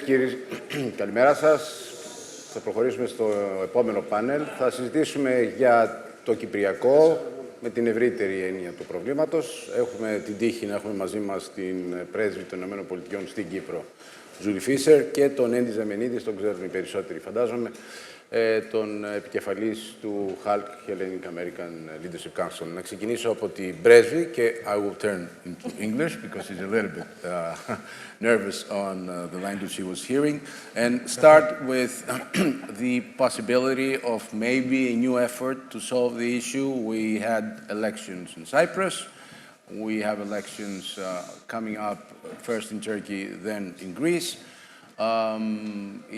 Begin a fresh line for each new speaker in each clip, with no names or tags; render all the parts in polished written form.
και κύριοι, καλημέρα σας. Θα προχωρήσουμε στο επόμενο πάνελ. Θα συζητήσουμε για το Κυπριακό με την ευρύτερη έννοια του προβλήματος. Έχουμε την τύχη να έχουμε μαζί μας την πρέσβη των ΗΠΑ στην Κύπρο, Julie Fisher, και τον Endy Zemenides, τον ξέρουν οι περισσότεροι φαντάζομαι, τον επικεφαλής του HALC, Hellenic American Leadership Council. Να ξεκινήσω από την πρέσβη και I will turn into English because she's a little bit nervous on the language she was hearing, and start with the possibility of maybe a new effort to solve the issue. We had elections in Cyprus. We have elections coming up, first in Turkey, then in Greece.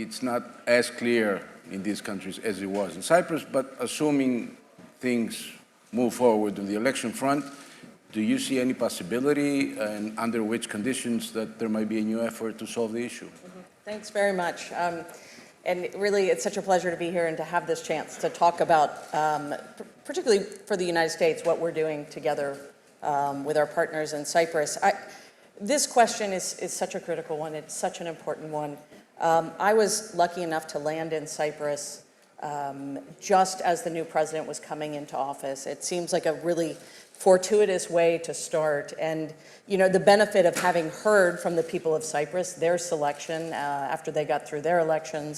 It's not as clear in these countries as it was in Cyprus, but assuming things move forward on the election front, do you see any possibility and under which conditions that there might be a new effort to solve the issue?
Thanks very much. And really, it's such a pleasure to be here and to have this chance to talk about, particularly for the United States, what we're doing together with our partners in Cyprus. This question is such a critical one. It's such an important one. I was lucky enough to land in Cyprus just as the new president was coming into office. It seems like a really fortuitous way to start. And, you know, the benefit of having heard from the people of Cyprus, their selection after they got through their elections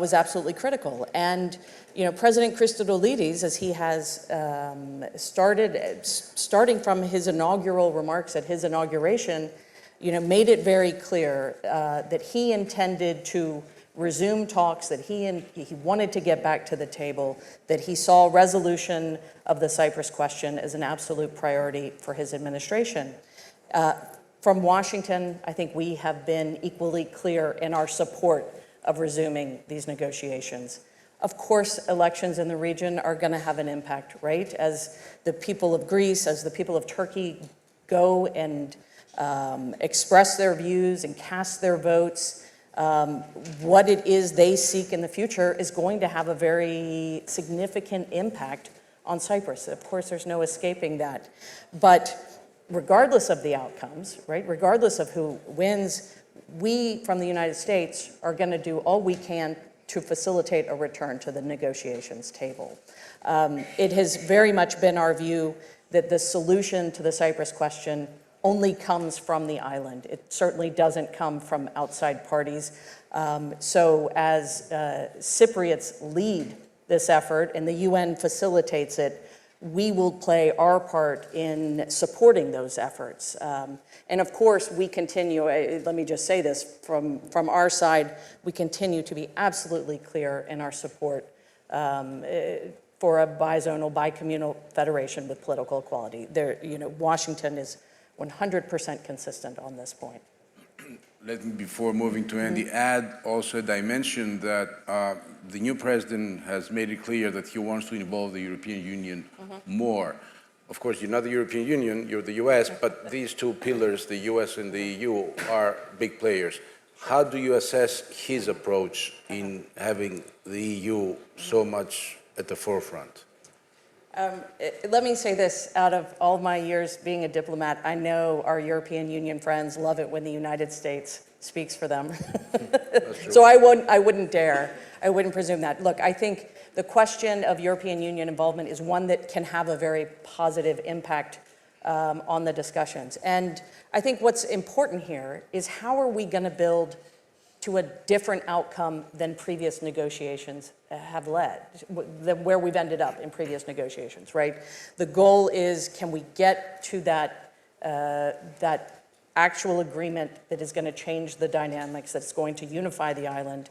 was absolutely critical. And, you know, President Christodoulides, as he has starting from his inaugural remarks at his inauguration, you know, made it very clear that he intended to resume talks, that he wanted to get back to the table, that he saw resolution of the Cyprus question as an absolute priority for his administration. From Washington, I think we have been equally clear in our support of resuming these negotiations. Of course, elections in the region are going to have an impact, right? As the people of Greece, as the people of Turkey go and express their views and cast their votes, what it is they seek in the future is going to have a very significant impact on Cyprus. Of course, there's no escaping that. But regardless of the outcomes, right, regardless of who wins, we from the United States are going to do all we can to facilitate a return to the negotiations table. It has very much been our view that the solution to the Cyprus question only comes from the island. It certainly doesn't come from outside parties. So as Cypriots lead this effort and the UN facilitates it, we will play our part in supporting those efforts. And of course, we continue, let me just say this, from our side, we continue to be absolutely clear in our support for a bizonal, bicommunal federation with political equality. There, you know, Washington is 100% consistent on this point.
Let me, before moving to Endy, add also a dimension that the new president has made it clear that he wants to involve the European Union more. Of course, you're not the European Union, you're the US, but these two pillars, the US and the EU, are big players. How do you assess his approach in having the EU so much at the forefront?
Let me say this, out of all my years being a diplomat, I know our European Union friends love it when the United States speaks for them. So I wouldn't dare, I wouldn't presume that. Look, I think the question of European Union involvement is one that can have a very positive impact on the discussions. And I think what's important here is how are we going to build to a different outcome than previous negotiations have led, where we've ended up in previous negotiations, right? The goal is, can we get to that actual agreement that is going to change the dynamics, that's going to unify the island?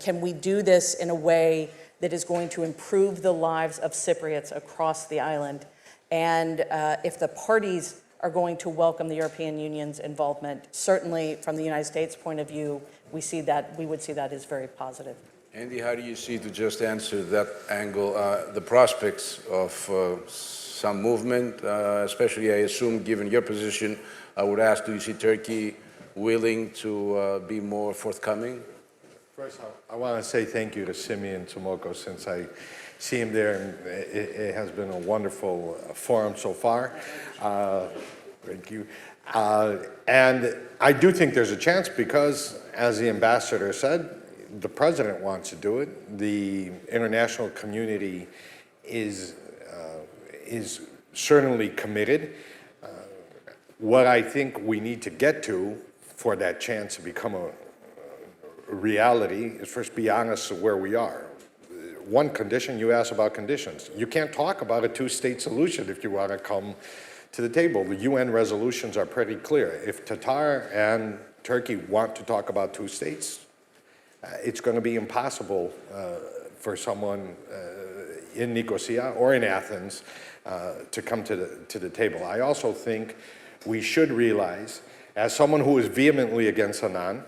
Can we do this in a way that is going to improve the lives of Cypriots across the island? And if the parties are going to welcome the European Union's involvement, certainly from the United States' point of view, we would see that as very positive.
Endy, how do you see, to just answer that angle, the prospects of some movement, especially, I assume, given your position, I would ask, do you see Turkey willing to be more forthcoming?
First, I want to say thank you to Simeon Tomoko, since I see him there, and it has been a wonderful forum so far. Thank you. And I do think there's a chance because, as the ambassador said, the president wants to do it. The international community is certainly committed. What I think we need to get to for that chance to become a reality is first be honest of where we are. One condition, you asked about conditions. You can't talk about a two-state solution if you want to come to the table. The UN resolutions are pretty clear. If Qatar and Turkey want to talk about two states, it's going to be impossible for someone in Nicosia or in Athens to come to the table. I also think we should realize, as someone who is vehemently against Annan,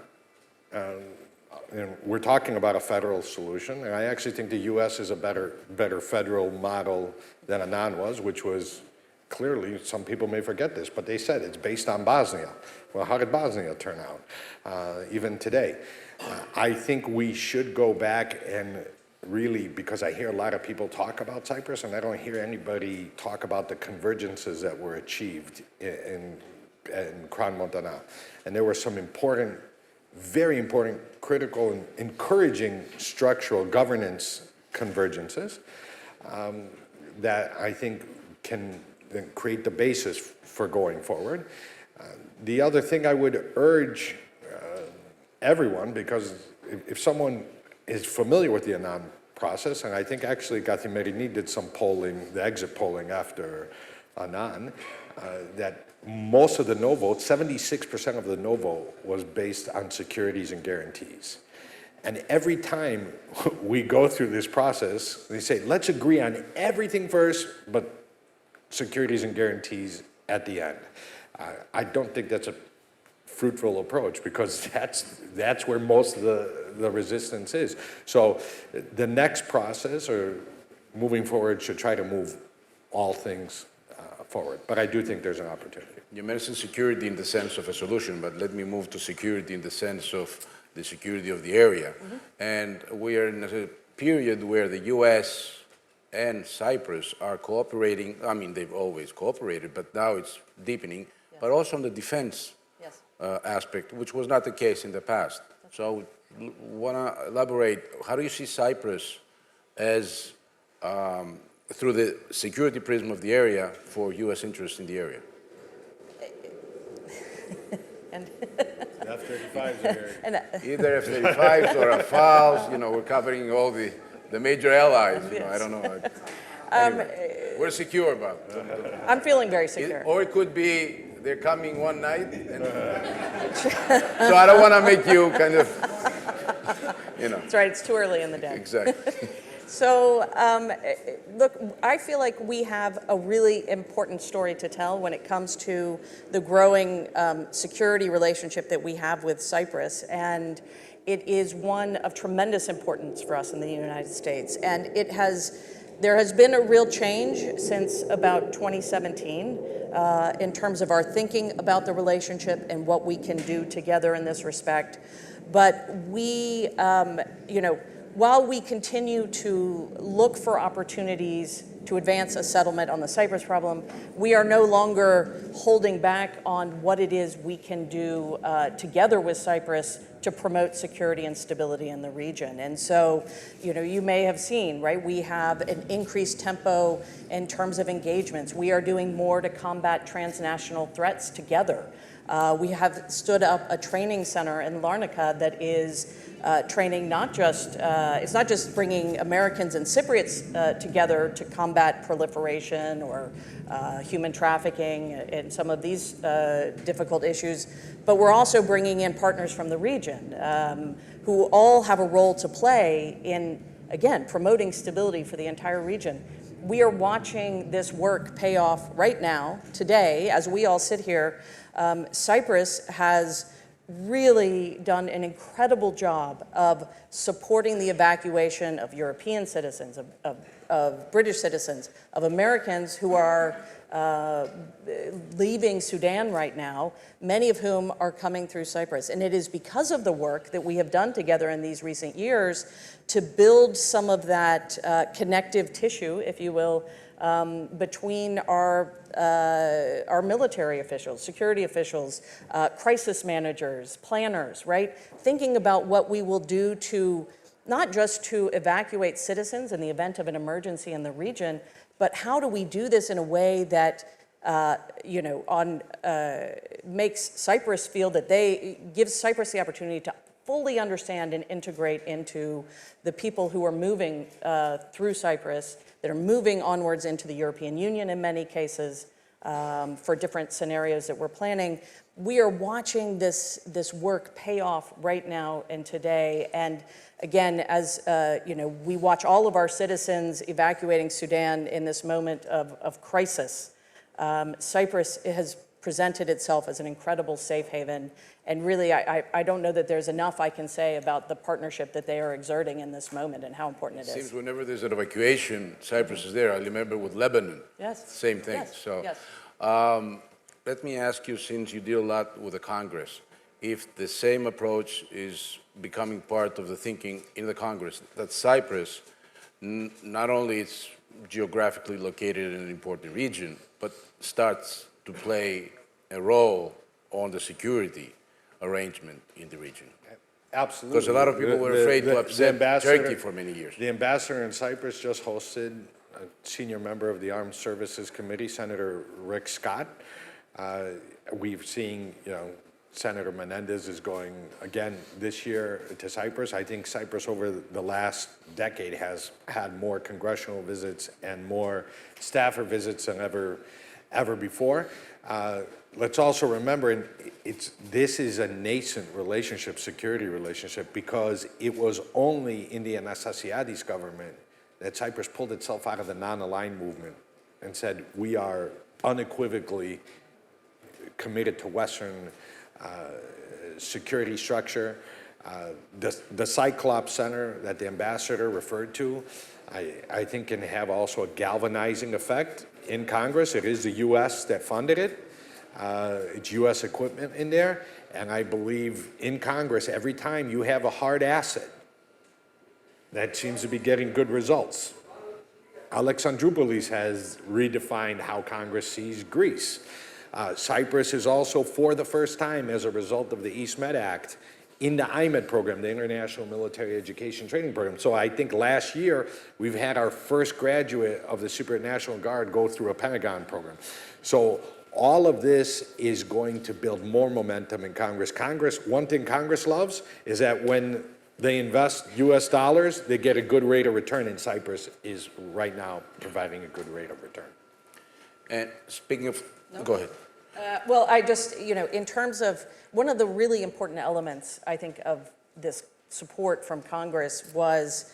and we're talking about a federal solution, and I actually think the U.S. is a better federal model than Annan was, which was clearly, some people may forget this, but they said it's based on Bosnia. Well, how did Bosnia turn out, even today? I think we should go back and really, because I hear a lot of people talk about Cyprus, and I don't hear anybody talk about the convergences that were achieved in Crans-Montana. And there were some important, very important, critical, and encouraging structural governance convergences that I think can then create the basis for going forward. The other thing I would urge everyone, because if someone is familiar with the Annan process, and I think actually Kathimerini did some polling, the exit polling after Annan, that most of the no vote, 76% of the no vote was based on securities and guarantees. And every time we go through this process, they say, let's agree on everything first, but securities and guarantees at the end. I don't think that's a fruitful approach because that's where most of the resistance is. So the next process or moving forward should try to move all things forward. But I do think there's an opportunity.
You mentioned security in the sense of a solution, but let me move to security in the sense of the security of the area. Mm-hmm. And we are in a period where the U.S. and Cyprus are cooperating. I mean, they've always cooperated, but now it's deepening, yes. But also on the defense yes. Aspect, which was not the case in the past. So want to elaborate, how do you see Cyprus as, through the security prism of the area, for U.S. interests in the area?
And
F-35s are here.
Either F-35s or Rafales, you know, we're covering all the major allies, you know, I don't know. Anyway, we're secure about it.
I'm feeling very secure.
Or it could be they're coming one night, and so I don't want to make you kind of, you know.
That's right, it's too early in the day.
Exactly.
So, look, I feel like we have a really important story to tell when it comes to the growing security relationship that we have with Cyprus, and it is one of tremendous importance for us in the United States. And there has been a real change since about 2017 in terms of our thinking about the relationship and what we can do together in this respect. But we, you know, while we continue to look for opportunities to advance a settlement on the Cyprus problem, we are no longer holding back on what it is we can do together with Cyprus to promote security and stability in the region. And so, you know, you may have seen, right, we have an increased tempo in terms of engagements. We are doing more to combat transnational threats together. We have stood up a training center in Larnaca that is training not just, it's not just bringing Americans and Cypriots together to combat proliferation or human trafficking and some of these difficult issues, but we're also bringing in partners from the region who all have a role to play in, again, promoting stability for the entire region. We are watching this work pay off right now, today, as we all sit here. Cyprus has really done an incredible job of supporting the evacuation of European citizens, of British citizens, of Americans who are leaving Sudan right now, many of whom are coming through Cyprus. And it is because of the work that we have done together in these recent years to build some of that connective tissue, if you will, between our military officials, security officials, crisis managers, planners, right? Thinking about what we will do to not just to evacuate citizens in the event of an emergency in the region, but how do we do this in a way that makes Cyprus feel that gives Cyprus the opportunity to fully understand and integrate into the people who are moving through Cyprus, that are moving onwards into the European Union in many cases, for different scenarios that we're planning. We are watching this work pay off right now and today. And again, as we watch all of our citizens evacuating Sudan in this moment of crisis, Cyprus has presented itself as an incredible safe haven. And really, I don't know that there's enough I can say about the partnership that they are exerting in this moment and how important it is.
It seems whenever there's an evacuation, Cyprus is there. I remember with Lebanon.
Yes.
Same thing.
Yes.
So,
yes.
Let me ask you, since you deal a lot with the Congress, if the same approach is becoming part of the thinking in the Congress, that Cyprus, not only is geographically located in an important region, but starts to play a role on the security arrangement in the region.
Absolutely.
Because a lot of people were afraid to upset Turkey for many years.
The ambassador in Cyprus just hosted a senior member of the Armed Services Committee, Senator Rick Scott. We've seen, Senator Menendez is going again this year to Cyprus. I think Cyprus over the last decade has had more congressional visits and more staffer visits than ever before. Let's also remember, this is a nascent relationship, security relationship, because it was only in the Athanassios government that Cyprus pulled itself out of the non-aligned movement and said, we are unequivocally committed to Western security structure. The Cyclops Center that the ambassador referred to, I think can have also a galvanizing effect in Congress. It is the U.S. that funded it. It's U.S. equipment in there. And I believe in Congress, every time you have a hard asset, that seems to be getting good results. Alexandroupolis has redefined how Congress sees Greece. Cyprus is also, for the first time, as a result of the East Med Act, in the IMED program, the International Military Education Training Program. So I think last year, we've had our first graduate of the Cypriot National Guard go through a Pentagon program. So all of this is going to build more momentum in Congress. One thing Congress loves is that when they invest US dollars, they get a good rate of return, and Cyprus is right now providing a good rate of return.
And speaking of, go ahead.
Well, I just, in terms of one of the really important elements, I think, of this support from Congress was,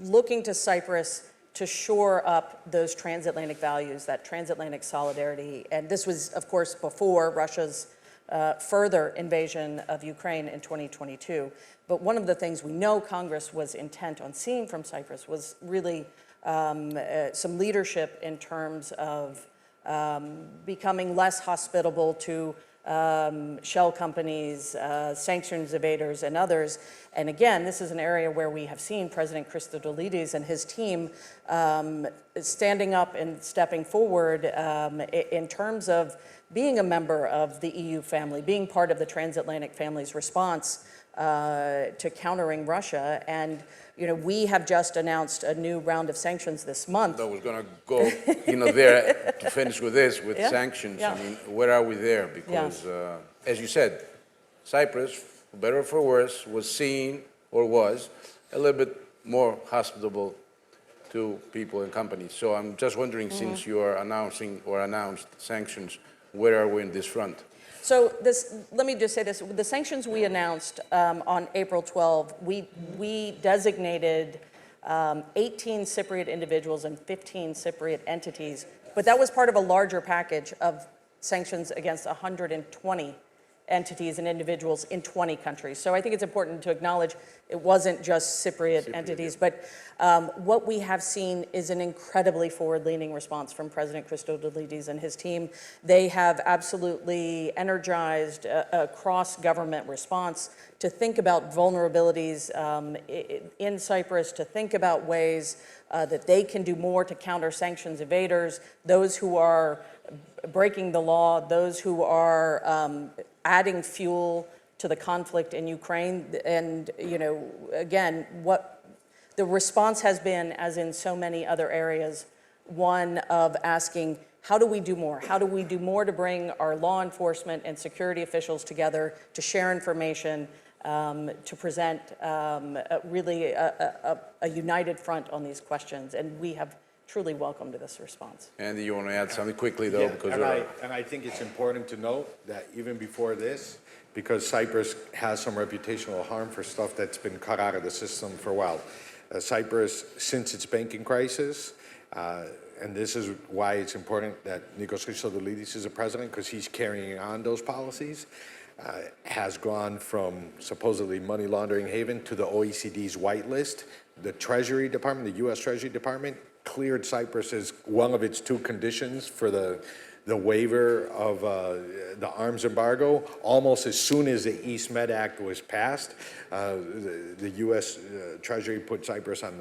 looking to Cyprus to shore up those transatlantic values, that transatlantic solidarity. And this was, of course, before Russia's further invasion of Ukraine in 2022. But one of the things we know Congress was intent on seeing from Cyprus was really some leadership in terms of becoming less hospitable to shell companies, sanctions evaders, and others. And again, this is an area where we have seen President Christodoulides and his team standing up and stepping forward in terms of being a member of the EU family, being part of the transatlantic family's response to countering Russia. And we have just announced a new round of sanctions this month.
I was going to go, there to finish with this, with sanctions.
Yeah.
I mean, where are we there? Because, as you said, Cyprus, for better or for worse, was seen, or was, a little bit more hospitable to people and companies. So I'm just wondering, since you are announcing or announced sanctions, where are we in this front?
So let me just say this, the sanctions we announced on April 12, we designated 18 Cypriot individuals and 15 Cypriot entities, but that was part of a larger package of sanctions against 120 entities and individuals in 20 countries. So I think it's important to acknowledge it wasn't just Cypriot entities. But what we have seen is an incredibly forward-leaning response from President Christodoulides and his team. They have absolutely energized a cross-government response to think about vulnerabilities in Cyprus, to think about ways that they can do more to counter sanctions evaders, those who are breaking the law, those who are adding fuel to the conflict in Ukraine. And, you know, again, what the response has been, as in so many other areas, one of asking, how do we do more? How do we do more to bring our law enforcement and security officials together to share information, to present really a united front on these questions? And we have truly welcomed this response.
Andy, you want to add something quickly, though?
Yeah, and I think it's important to note that even before this, because Cyprus has some reputational harm for stuff that's been cut out of the system for a while. Cyprus, since its banking crisis, and this is why it's important that Nikos Christodoulides is a president, because he's carrying on those policies, has gone from supposedly money laundering haven to the OECD's whitelist. The Treasury Department, the U.S. Treasury Department, cleared Cyprus as one of its two conditions for the waiver of the arms embargo. Almost as soon as the East Med Act was passed, the U.S. Treasury put Cyprus on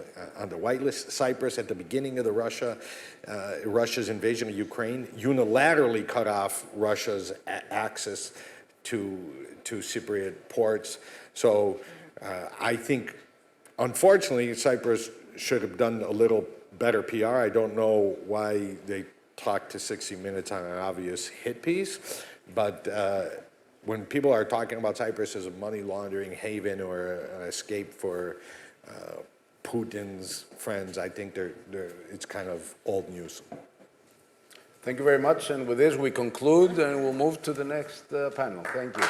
the whitelist. Cyprus, at the beginning of Russia's invasion of Ukraine, unilaterally cut off Russia's access to Cypriot ports. So I think, unfortunately, Cyprus should have done a little better PR. I don't know why they talked to 60 Minutes on an obvious hit piece, but when people are talking about Cyprus as a money laundering haven or an escape for Putin's friends, I think it's kind of old news.
Thank you very much. And with this, we conclude and we'll move to the next panel. Thank you.